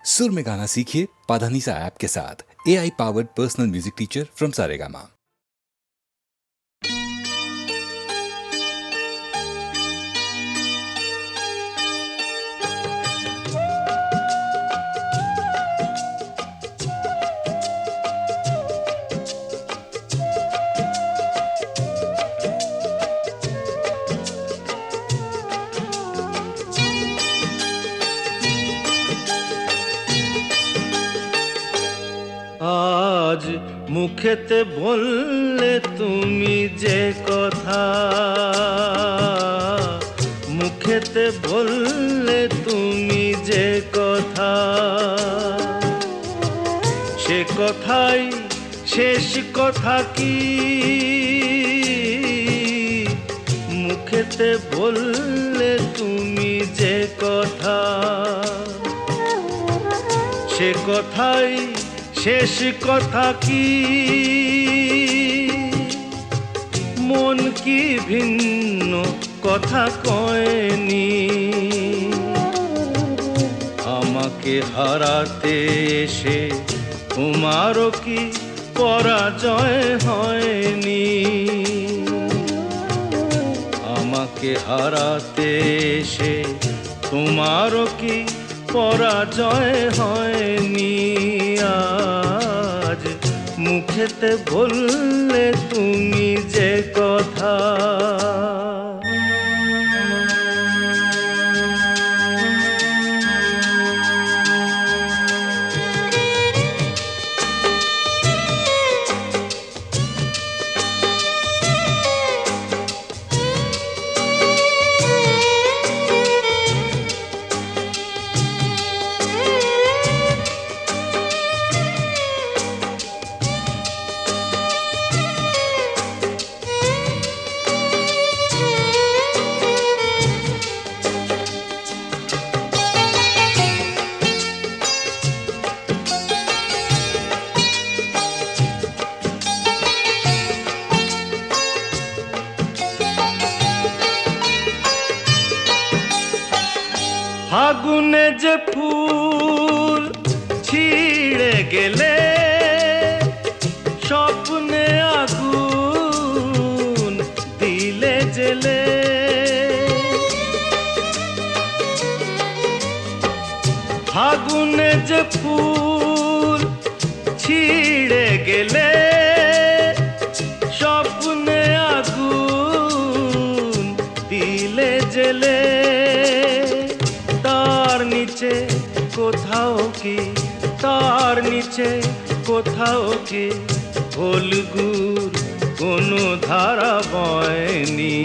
सुर में गाना सीखिए पाधानीसा ऐप के साथ। AI powered personal music teacher from Saregama. আজ মুখেতে বললে তুমি যে কথা, মুখেতে বললে তুমি যে কথা, সে কথাই শেষ কথা কি? মুখেতে বললে তুমি যে কথা, সে কথাই শেষ কথা কি? মন কি ভিন্ন কথা কয়নি? আমাকে হারাতে এসে তোমারও কি পরাজয় হয়নি? আমাকে হারাতে এসে তোমারও কি পরাজয় হয়নি? আজ মুখেতে বললে তুমি যে কথা। ফাগুনে যে ফুল ছিঁড়ে গেলে, স্বপ্নে আগুন দিলে জেলে। ফাগুনে যে ফুল ছিঁড়ে গেলে, স্বপ্নে আগুন দিলে জেলে। তার নিচে কোথাও কি, তার নিচে কোথাও কি ফলগুর কোনো ধারা বয়নি?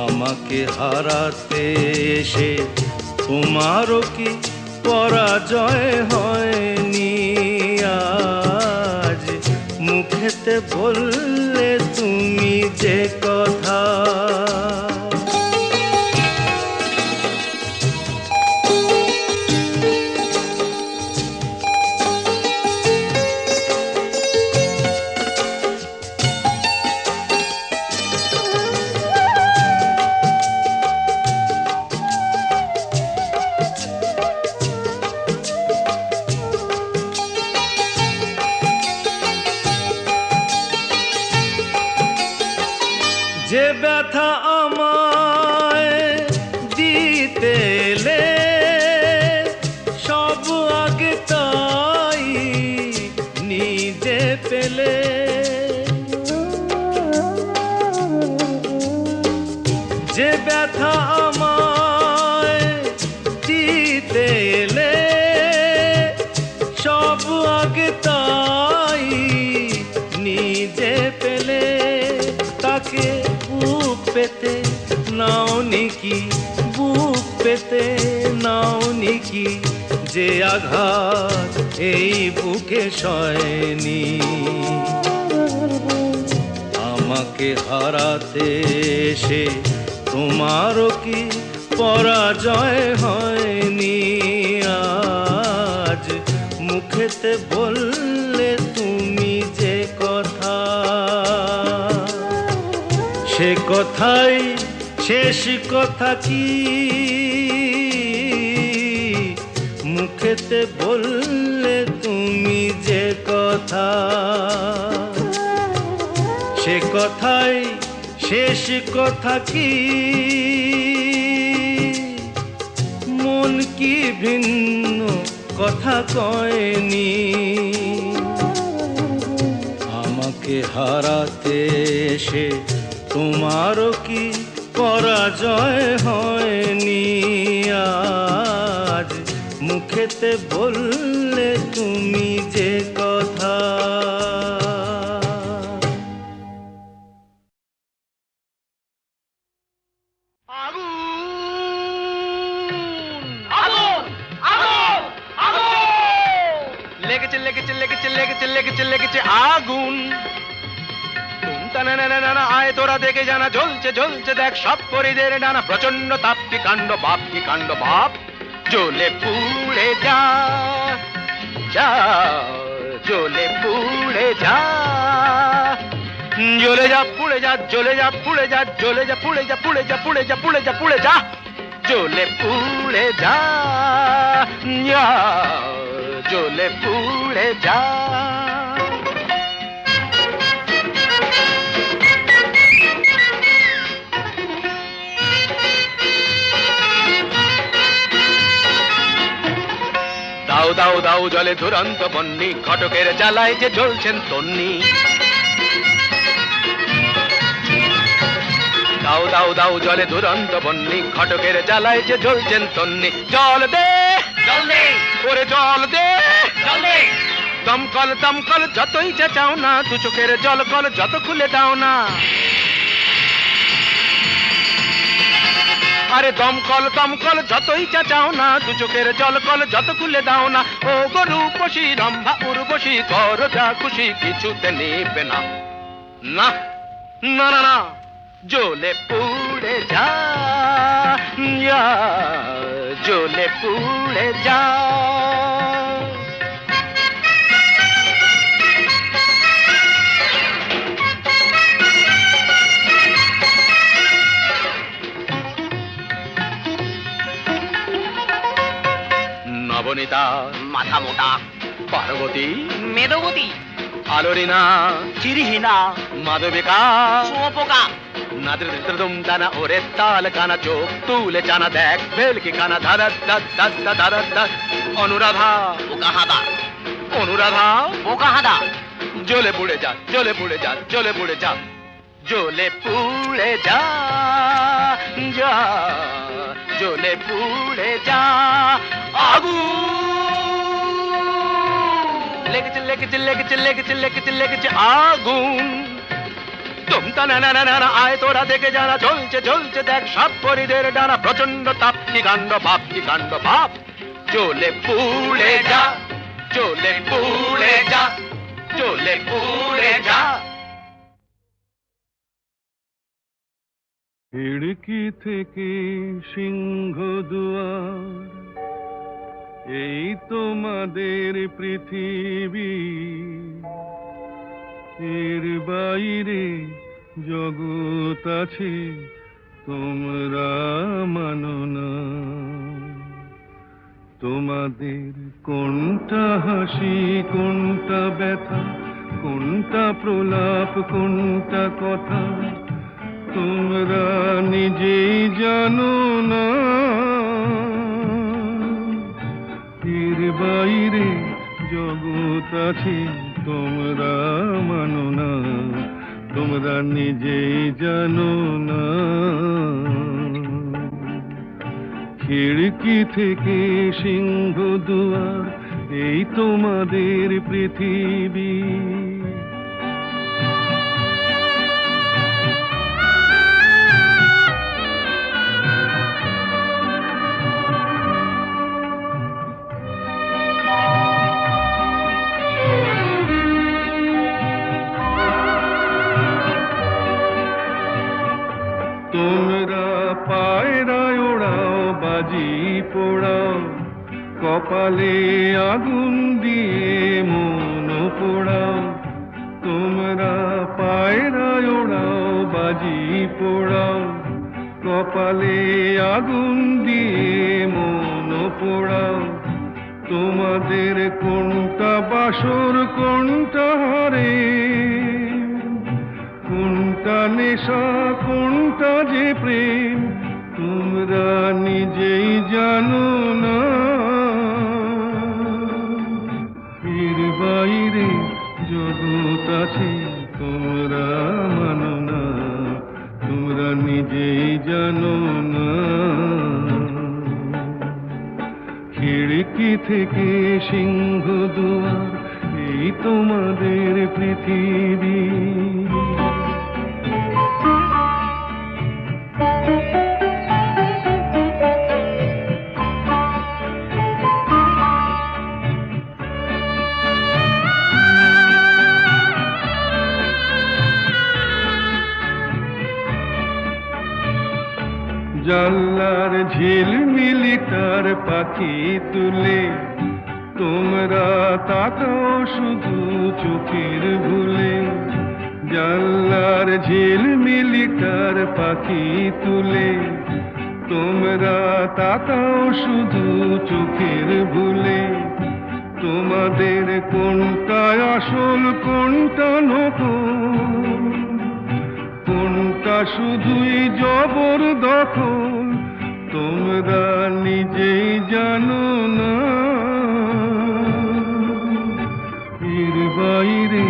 আমাকে হারাতে এসে তোমারও কি পরাজয় হয়নি? আজ মুখেতে বললে তুমি যে কথা। যে ব্যথা আমায় দিতে এলে, সব আগে তাই নিজে পেলে। যে ব্যথা আমায় দিতে এলে, সব আগে তাই নিজে পেলে। তাকে বুক পেতে নাও নিকি, বুক পেতে নাও নিকি, যে আঘাত এই বুকে সয়নি? আমাকে হারাতে এসে তোমারও কি পরাজয় হয়নি? আজ মুখেতে বললে তুমি যে কথা, সে কথাই শেষ কথা কি? মুখেতে বললে তুমি যে কথা, সে কথাই শেষ কথা কি? মন কি ভিন্ন কথা কয়নি? আমাকে হারাতে এসে তোমারও কি পরাজয় হয়নি? আজ মুখেতে বললে তুমি যে কথা। লেগেছে লেগেছে লেগেছে লেগেছে লেগেছে লেগেছে আগুন। আয় তোরা দেখে জানা, জ্বলছে জ্বলছে দেখ সব পরিদের ডানা। প্রচন্ড তাপ কি কাণ্ড বাপ, কি কাণ্ড বাপ। জ্বলে পুড়ে যা যা, জ্বলে পুড়ে যা। জ্বলে যা পুড়ে যা, জ্বলে যা পুড়ে যা, জ্বলে যা পুড়ে যা, পুড়ে যা পুড়ে যা, পুড়ে যা পুড়ে যা। জ্বলে পুড়ে যা যা, জ্বলে পুড়ে যা। দাও দাও দাও জলে দুরন্ত বন্যি, ঘটকের জ্বালায় যে জ্বলছেন তন্নি। দাও দাও দাও জলে দুরন্ত বন্যি, ঘটকের জ্বালায় যে জ্বলছেন তন্নি। জল দে জল দে, ওরে জল দে জল দে। দমকল দমকল যতই চেঁচাও না, দু চোখের জল কল যত খুলে দাও না। আরে দমকল দমকল যতই চেঁচাও না, দু চোখের জল কল যত খুলে দাও না। ও গরু বসি রম্ভা উর্বশী, কর যা খুশি কিছুতে নেবে না। না না না না, জ্বলে পুড়ে যা যা, জ্বলে পুড়ে যা। নবনীতা মাথা মোটা, পার্বতী মেদবতী, আলোরিনা চিরিহীনা, মাধবিকা শুঁয়োপোকা। নাদ্রদম দানা ওরে তাল কানা, চোখ তুলে জানা দেখ ভেলকি কানা। ধারা ধারা ধারা ধারা। অনুরাধা বোকা হাদা, অনুরাধা বোকা হাদা। জ্বলে পুড়ে যা, জ্বলে পুড়ে যা, জ্বলে পুড়ে যা। জ্বলে পুড়ে যা যা, জ্বলে পুড়ে যা। আগুন লেগেছে লেগেছে লেগেছে লেগেছে লেগেছে লেগেছে আগুন। তুমতা না না না, আয় তোরা দেখে জানা, জ্বলছে জ্বলছে দেখ সব পরিদের ডানা। প্রচন্ড তাপ কি কাণ্ড বাপ, কি কাণ্ড বাপ। জ্বলে পুড়ে যা, জ্বলে পুড়ে যা, জ্বলে পুড়ে যা। খিড়কি থেকে সিংহ দুয়ার, এই তোমাদের পৃথিবী। এর বাইরে জগৎ আছে তোমরা মানো না। তোমাদের কোনটা হাসি, কোনটা ব্যথা, কোনটা প্রলাপ, কোনটা কথা, তোমরা নিজেই জানো না। এর বাইরে জগৎ আছে তোমরা মানো না, তোমরা নিজেই জানো না। খিড়কি থেকে সিংহ দুয়ার, এই তোমাদের পৃথিবী। তোমরা পায়রায় ওড়াও, বাজি পোড়াও, কপালে আগুন দিয়ে মন পোড়াও। তোমরা পায়রায় ওড়াও, বাজি পোড়াও, কপালে আগুন দিয়ে মন পোড়াও। তোমাদের কোনটা বাসর কোনটা হারে, কোনটা নেশা কোনটা যে প্রেম, তোমরা নিজেই জানো না। এর বাইরে জগৎ আছে তোমরা মানো না, তোমরা নিজেই জানো না। খিড়কি থেকে সিংহ দুয়ার, এই তোমাদের পৃথিবী। জানলার ঝিলমিলিটার পাখি তুলে, তোমরা তাকাও শুধু চোখের ভুলে। জানলার ঝিলমিলিটার পাখি তুলে, তোমরা তাকাও শুধু চোখের ভুলে। তোমাদের কোনটা আসল কোনটা নকল, কোনটা শুধুই জবর দখল, তোমরা নিজেই জানো না। এর বাইরে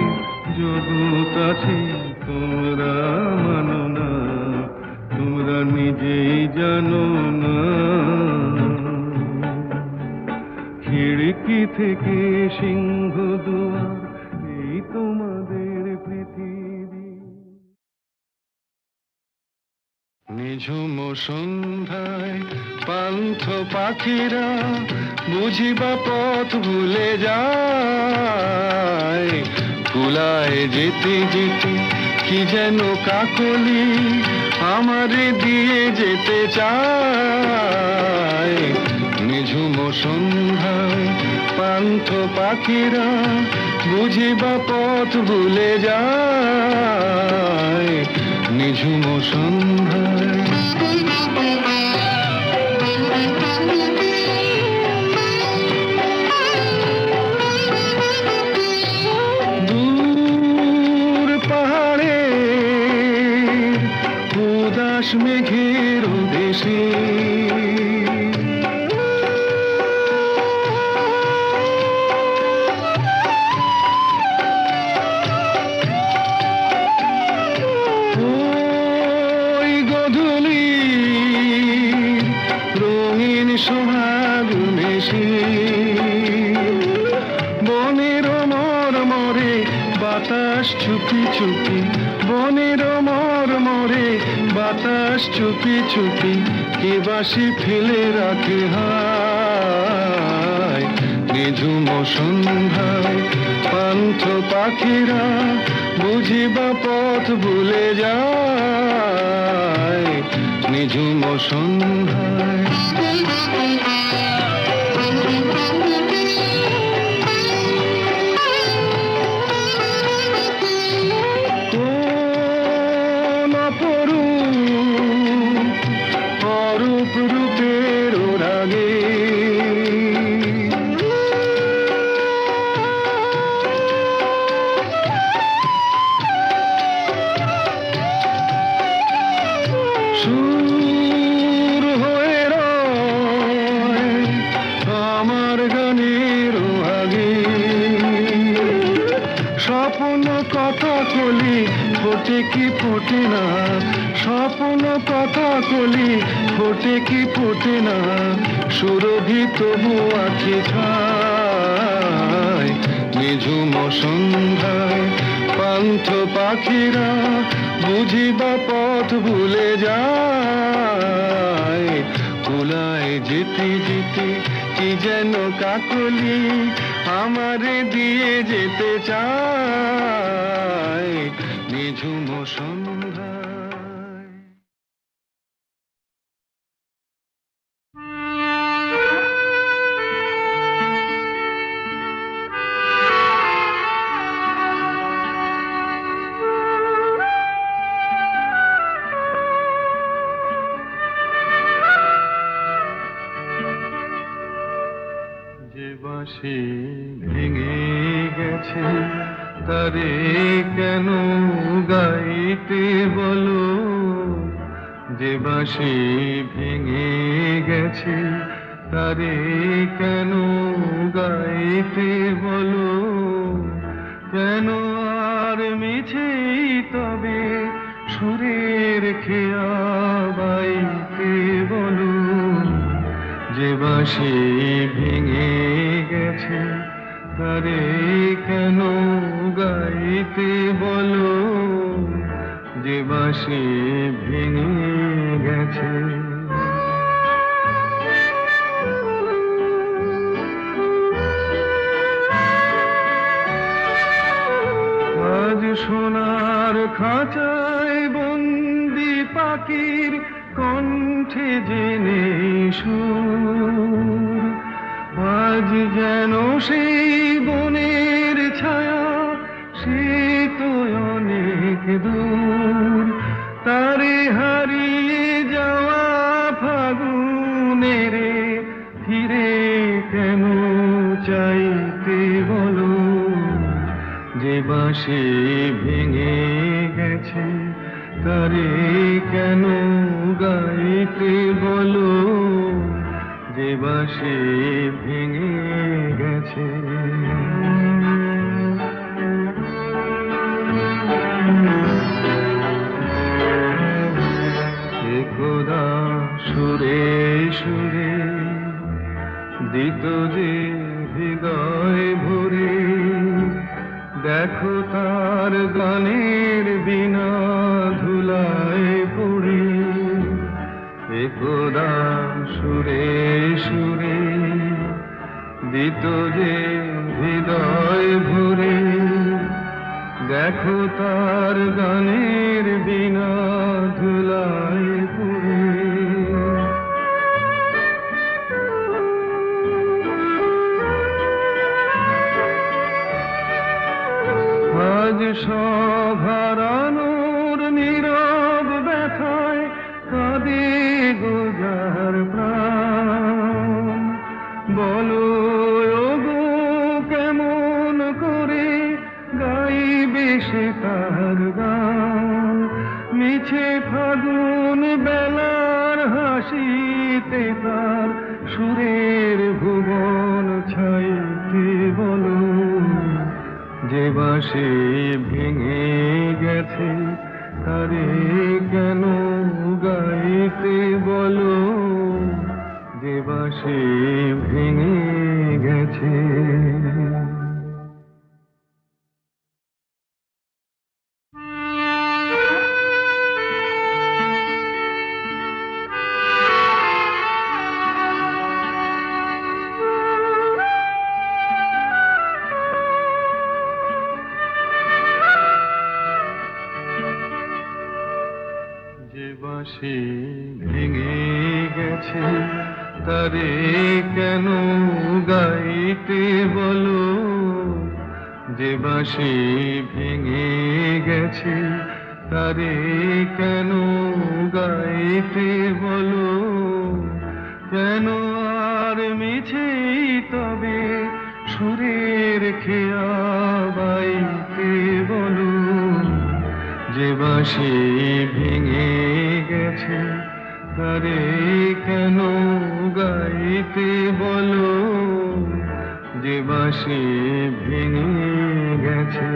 জগৎ আছে তোমরা মানো না, তোমরা নিজেই জানো না। খিড়কি থেকে সিংহ দুয়ার, এই তোমাদের পৃথিবী। নিঝুম সন্ধ্যায় পান্থ পাখিরা বুঝিবা পথ ভুলে যায়। কুলায় যেতে যেতে কি যেন কাকলি আমারে দিয়ে যেতে চায়। নিঝুম সন্ধ্যায় পান্থ পাখিরা বুঝিবা পথ ভুলে যায়। নিঝুম সন্ধ্যায় দূর পাহাড়ে উদাস মেঘের দেশে, বাতাস চুপি চুপি, বনের মরমরে বাতাস চুপি চুপি, কে বাসি ফেলে রাখে হায়। নিঝুম সন্ধ্যায় পান্থ পাখিরা বুঝিবা পথ ভুলে যায়। নিঝুম সন্ধ্যায় ফোটে কি ফোটে না, স্বপ্ন কথা কলি ফোটে কি ফোটে না, সুরভি তবু আঁখি খায়। নিঝুম সন্ধ্যায় পান্থ পাখিরা বুঝিবা পথ ভুলে যায়। কুলায় যেতে যেতে কি যেন কাকলি আমারে দিয়ে যেতে চায়। নিঝুম সন্ধ্যায় যে বাঁশি ভেঙে গেছে তারে কেন গাইতে বলো, যে বাঁশি ভেঙে গেছে তারে কেন গাইতে বলো, কেন আর মিছে তবে সুরের খেয়া বাইতে বলো, যে বাঁশি ভেঙে গেছে তারে কেন গাইতে বলো, যে বাঁশি ভেঙে গেছে। আজ সোনার খাঁচায় বন্দি পাখির কণ্ঠে জেনে সুর, আজ যেন সেই বনের ছায়া সে তো অনেক দূর, তারে হারিয়ে যাওয়া ফাগুনের ফিরে কেন চাইতে বলো, যে বাঁশি ভেঙে গেছে তারে কেন গাইতে বলো, যে বাঁশি ভেঙে গেছে। একদা সুরে সুরে দিত যে হৃদয় ভরে, দেখো তার গানের বিনা ধুলায় পড়ে, একদা সুরে সুরে দিত যে হৃদয় ভরে, দেখো তার গানের বিনা ধুলায় পড়ে। আজ সভারানোর নীরব ব্যথায় কাঁদে গোজার প্রাণ, বলো ওগো কেমন করে গাইবে সে তার গান, মিছে ফাগুন বেলার হাসিতে তার সুরের ভুবন ছাইতে বলো, যে বাঁশি ভেঙে গেছে তারে কেন গাইতে বলো, যে বাঁশি ভেঙে গেছে। বাঁশি ভেঙে গেছে তারে কেন গাইতে বলো, যে বাঁশি ভেঙে গেছে তারে কেন গাইতে বলো, কেন আর মিছে তবে সুরের খেয়া বাইতে বলো, যে বাঁশি ভেঙে গেছে তারে কেন গাইতে বলো, যে বাঁশি ভেঙে গেছে।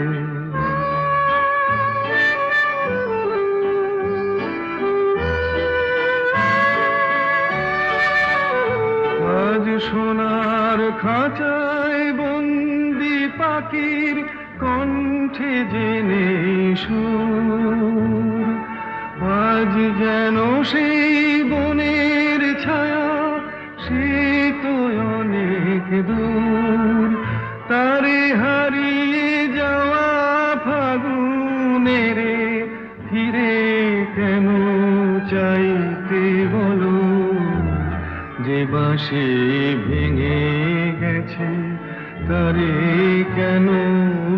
আজ সোনার খাঁচায় বন্দি পাখির কণ্ঠে জেনে সুর, আজ যেন সেই বনের ছায়া সে তো অনেক দূর, তারে হারিয়ে যাওয়া ফাগুনের ফিরে কেন চাইতে বলো, যে বাঁশি ভেঙে গেছে তারে কেন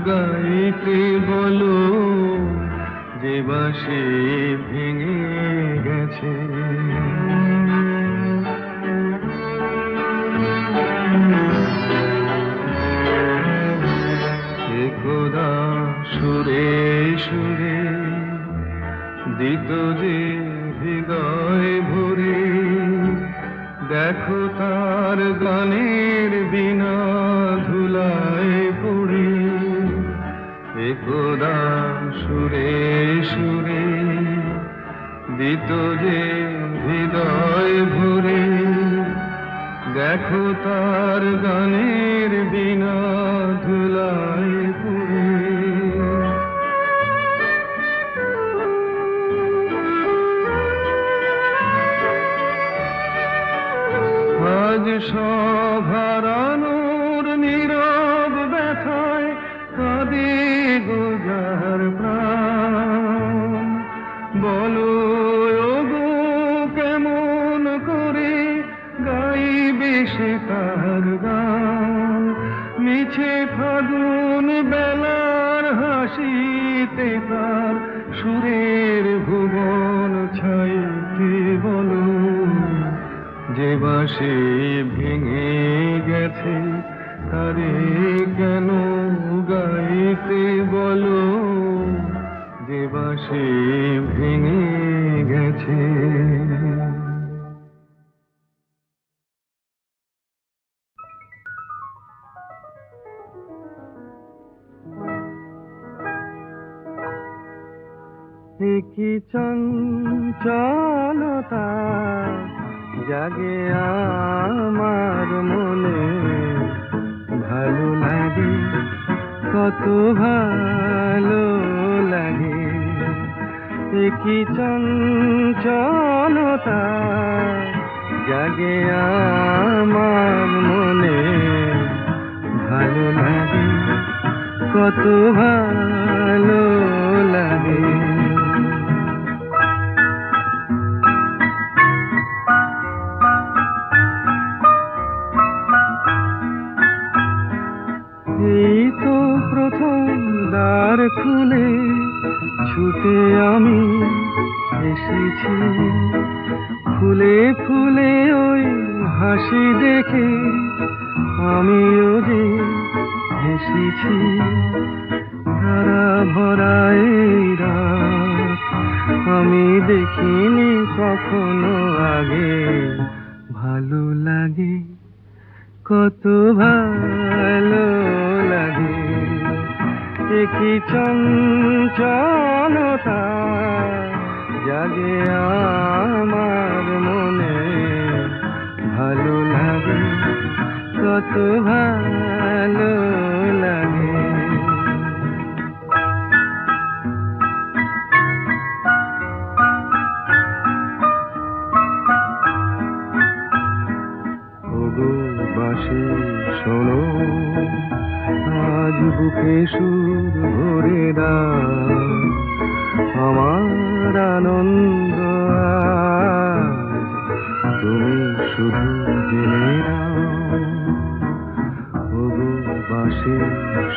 গাইতে বলো, যে বাঁশি ভেঙে গেছে। গানের বিনা ধুলায় পড়ে একদা সুরে সুরে দিত যে হৃদয় ভরে, দেখো তার গানের বিনা ধুলায় পড়ে। আজ সভারানোর নীরব ব্যথায় কাঁদে গোজার প্রাণ। বলো ওগো কেমন করে গাইবে সে তার গান, মিছে ফাগুন বেলার হাসিতে তার সুরের ভুবন ছাইতে। বলো যে বাঁশি ভেঙে গেছে তারে কেন গাইতে, বলো যে বাঁশি ভেঙে গেছে। কি চঞ্চলতা জাগে আমার মনে, ভালো লাগে কত ভালো লাগে। কি চঞ্চলতা জাগে আমার মনে, ভালো লাগে কত ভালো লাগে। এই তো প্রথম দ্বার খুলে ছুটে আমি এসেছি, ফুলে ফুলে ওই হাসি দেখে আমিও যে হেসেছি। ধারা ভরা এই রাত আমি দেখিনি কখনো আগে, ভালো লাগে কত ভালো লাগে। কি চঞ্চলতা জাগে আমার মনে, ভালো লাগে কত ভালো লাগে। বাঁশি শোনো আজ বুকে সুর ভরে দাও, আমার আনন্দ আজ তুমি শুধু জেনে নাও। ওগো বাঁশি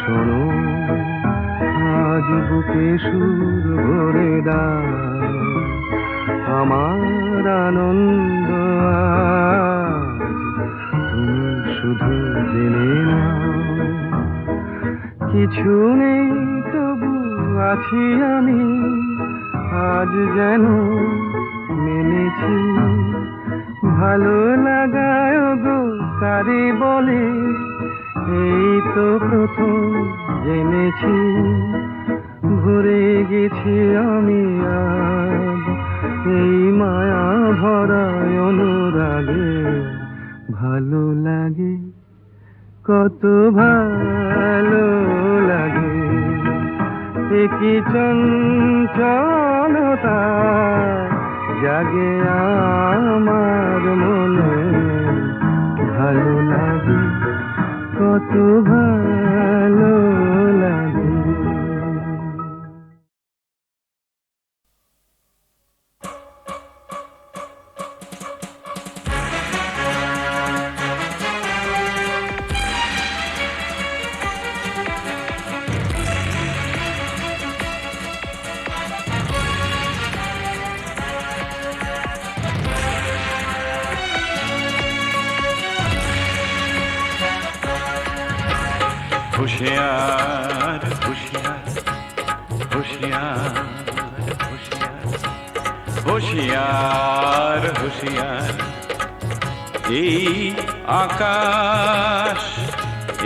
শোনো আজ বুকে সুর ভরে দাও, আমার আনন্দ শুধু জেনে নাও। কিছু নেই তবু আছি আমি, আজ যেন মেনেছি। ভালো লাগায় গো কারে বলে, এই তো প্রথম জেনেছি। ভরে গেছি আমি আজ এই মায়া ভরা অনুরাগে, ভালো লাগে কত ভালো লাগে। কি চঞ্চলতা জাগে আমার মনে, ভালো লাগে কত ভালো লাগে। होशियार होशियार होशियार होशियार होशियार होशियार এই আকাশ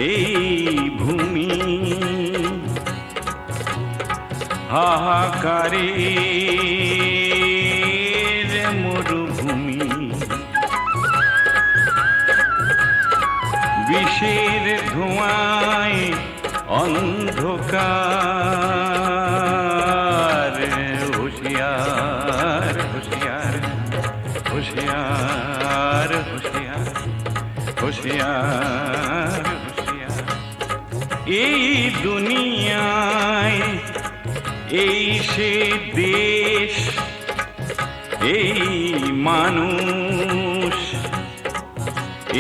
এই ভূমি হাহাকারের মরুভূমি বিষের ধোঁয়ায় অন্ধকার হুঁশিয়ার হুঁশিয়ার হুঁশিয়ার হুঁশিয়ার হুঁশিয়ার হুঁশিয়ার এই দুনিয়ায় এই সে দেশ এই মানুষ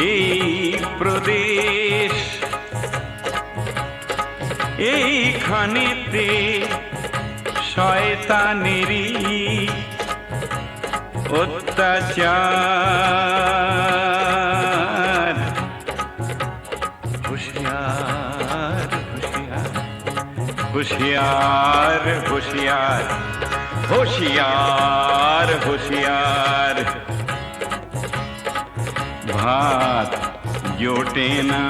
এই প্রদেশ এইখানেতে শয়তানেরই অত্যাচার হুঁশিয়ার হুঁশিয়ার হুঁশিয়ার হুঁশিয়ার হুঁশিয়ার হুঁশিয়ার ভাত জোটে না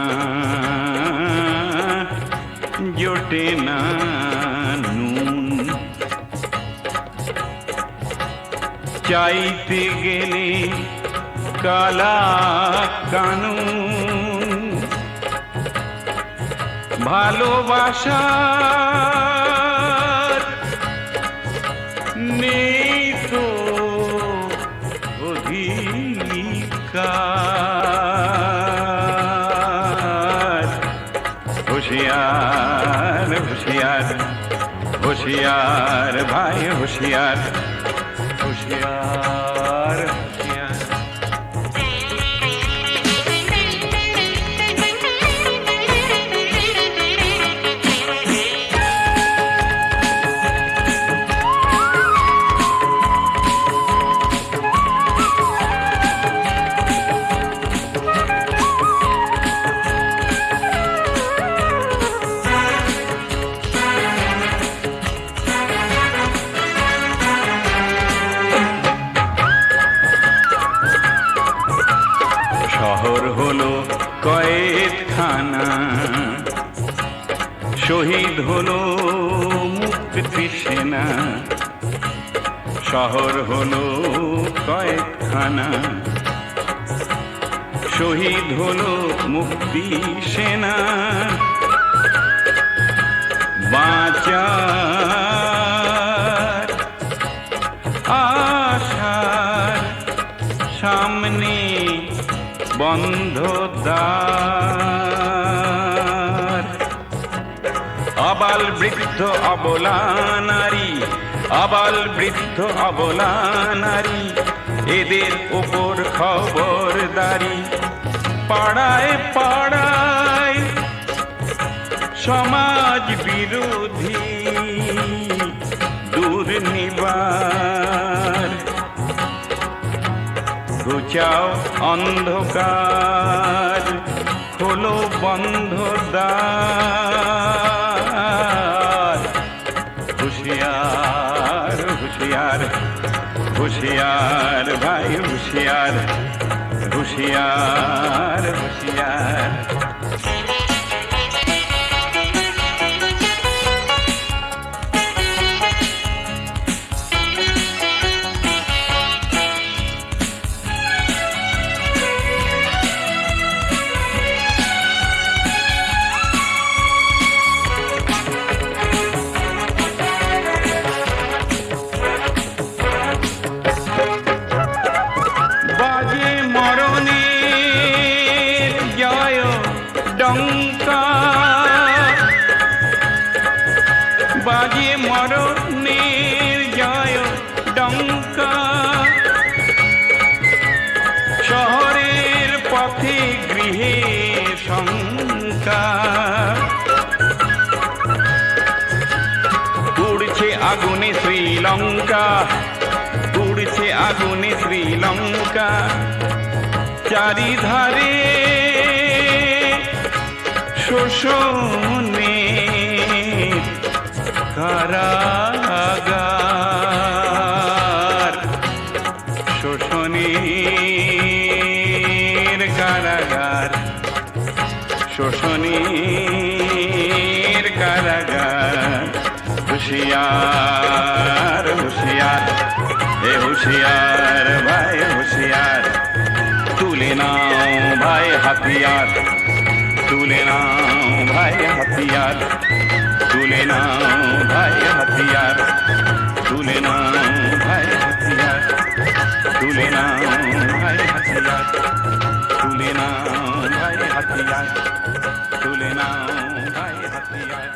জোটে না নুন চাইতে গেলে কালা কানুন ভালোবাসার নেই তো অধিকার হুঁশিয়ার হুঁশিয়ার হুঁশিয়ার ভাই হুঁশিয়ার হুঁশিয়ার হুঁশিয়ার শহর হলো কয়েদখানা শহীদ হলো মুক্তি সেনা শহর হলো কয়েদখানা শহীদ হলো মুক্তি সেনা বাঁচার আশার সামনে বন্ধ দ্বার আবাল বৃদ্ধ অবলা নারী আবাল বৃদ্ধ অবলা নারী এদের উপর খবরদারি পাড়ায় পাড়ায় সমাজ বিরোধী দুর্নিবার ঘুচাও অন্ধকার খোলো বন্ধ দ্বার হুঁশিয়ার হুঁশিয়ার হুঁশিয়ার ভাই হুঁশিয়ার হুঁশিয়ার হুঁশিয়ার বাজে মরণের জয় ডঙ্কা বাজে মরণের জয় ডঙ্কা শহরের পথে গৃহে শঙ্কা উড়ছে আগুনে শ্রীলঙ্কা উড়ছে আগুনে শ্রীলঙ্কা চারিধারে শোষণে কারাগার শোষণের শোষণীর কারাগার। হুঁশিয়ার হুঁশিয়ার এ হুঁশিয়ার ভাই হুঁশিয়ার, তুলে নাও ভাই হাতিয়ার, তুলে নাও ভাই হাতিয়ার, তুলে নাও ভাই হাতিয়ার, তুলে নাও ভাই হাতিয়ার, তুলে নাও ভাই হাতিয়ার, তুলে নাও ভাই হাতিয়ার, তুলে নাও ভাই হাতিয়ার,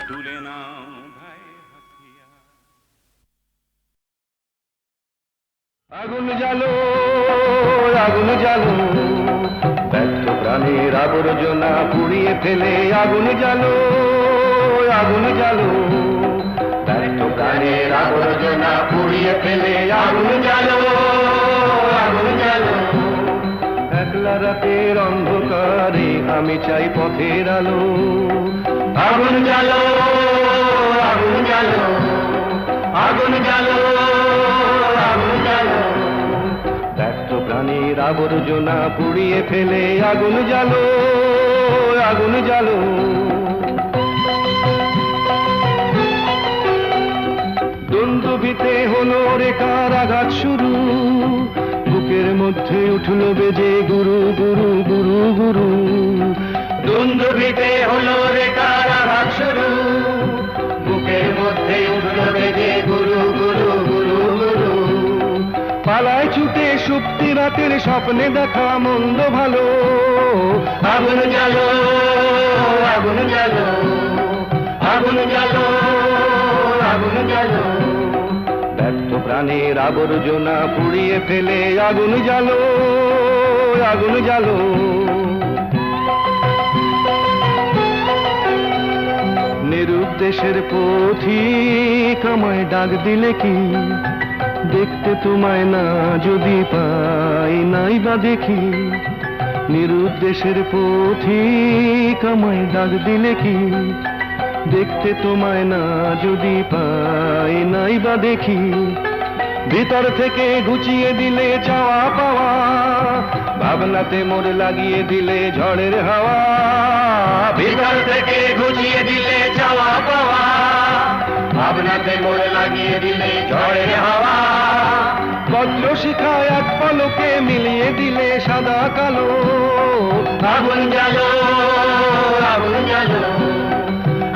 তুলে নাও ভাই হাতিয়ার। আগুন জ্বালো, আগুন জ্বালো, ব্যর্থ প্রাণের আবর্জনা পুড়িয়ে ফেলে আগুন জ্বালো, আগুন জ্বালো, ব্যর্থ প্রাণের আবর্জনা পুড়িয়ে ফেলে আগুন জ্বালো, আগুন জ্বালো। একলা রাতের অন্ধকারে আমি চাই পথের আলো, আগুন জ্বালো, আগুন জ্বালো, আগুন জ্বালো, আগুন জ্বালো, ব্যর্থ প্রাণীর আবর্জনা পুড়িয়ে ফেলে আগুন জ্বালো, আগুন জ্বালো। দুন্দুভিতে হলো রে কারাঘাত শুরু, বুকের মধ্যে উঠলো বেজে গুরু গুরু গুরু গুরু। দুন্দুভিতে হলো রে কারাঘাত শুরু, বুকের মধ্যে উঠলো বেজে গুরু গুরু গুরু গুরু। পালায় ছুটে সুপ্তি রাতের স্বপ্নে দেখা মন্দ ভালো, আগুন জ্বালো, আগুন জ্বালো, আগুন জ্বালো, আগুন জ্বালো, ব্যর্থ প্রাণের আবর্জনা পুড়িয়ে ফেলে আগুন জ্বালো, আগুন জ্বালো। নিরুদ্দেশের পথিক আমায় ডাক দিলে কি, দেখতে তোমায় না যদি পাই নাই বা দেখি। নিরুদ্দেশের পথিক আমায় ডাক দিলে কি, দেখতে তোমায় না যদি পাই নাই বা দেখি। ভিতর থেকে ঘুচিয়ে দিলে চাওয়া পাওয়া, ভাবনাতে মোর লাগিয়ে দিলে ঝড়ের হাওয়া। ভিতর থেকে ঘুচিয়ে দিলে চাওয়া পাওয়া, ভাবনাতে মোর লাগিয়ে দিলে ঝড়ের হাওয়া। বজ্র শিখায় এক পলকে মিলিয়ে দিলে সাদা কালো, আগুন জ্বালো, আগুন জ্বালো,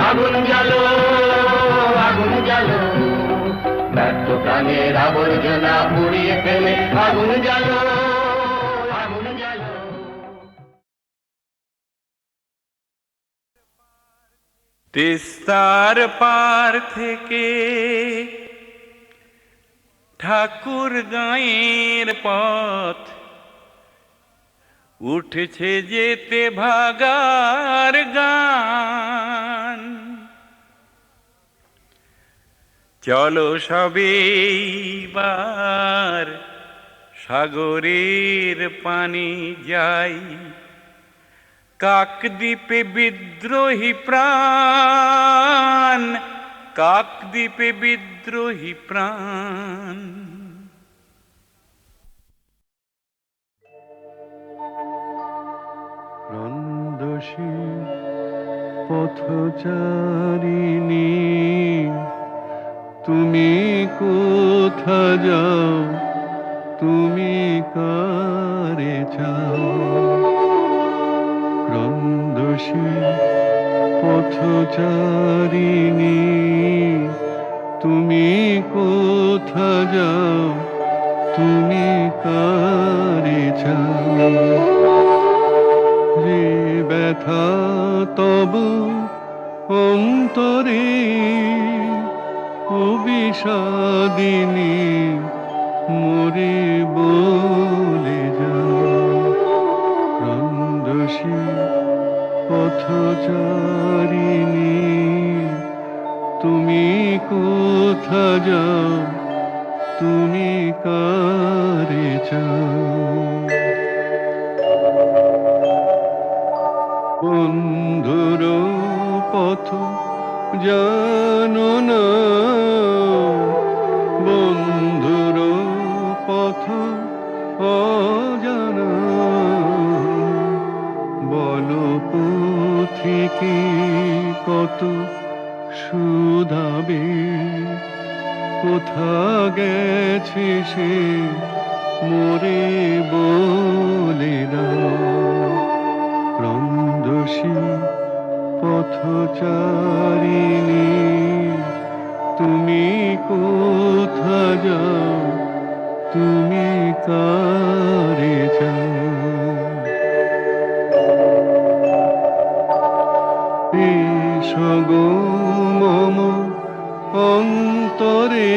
আগুন জ্বালো, আগুন জ্বালো, ব্যর্থ প্রাণের আবর্জনা পুড়িয়ে ফেলে আগুন জ্বালো, আগুন জ্বালো। তিস্তার পার থেকে ঠাকুর গাঁয়ের পথ উঠছে যেতে ভাগার গান। চলো সবেবার সাগরের পানি যাই, কাকদ্বীপে বিদ্রোহী প্রাণ, কাকদ্বীপে বিদ্রোহী প্রাণ। রন্দসী পথচারিণী, তুমি কোথা যাও, তুমি কারে চাও। রন্দসী পথচারিণী, তুমি কোথা যাও, তুমি কারে চাও। যে ব্যথা তব অন্তরে অবিষাদিনী, মরে বলে যাও। রন্দসী পথচারিণী, তুমি কোথা যাও, তুমি কারে চাও। বন্ধুর পথ জানো না, বন্ধুর পথ অজানা। বলো পথিকে কত শুধাবে, কোথা গেছে সে মোরে বলে দাও। ক্রন্দসী পথচারিণী, তুমি কোথা যাও, তুমি কারে যাও। এসো গো মম অন্তরে,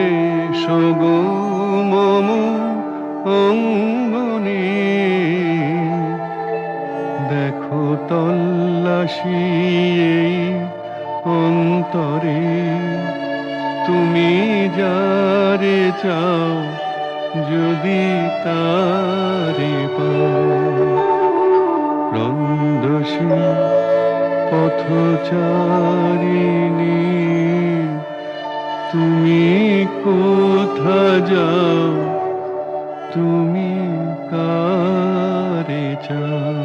এসো গো মম অঙ্গনে, দেখো তল্লাশি এই অন্তরে, তুমি যারে চাও যদি তারে পাও। ক্রন্দসী পথচারিণী, তুমি কোথা যাও, তুমি কারে চাও।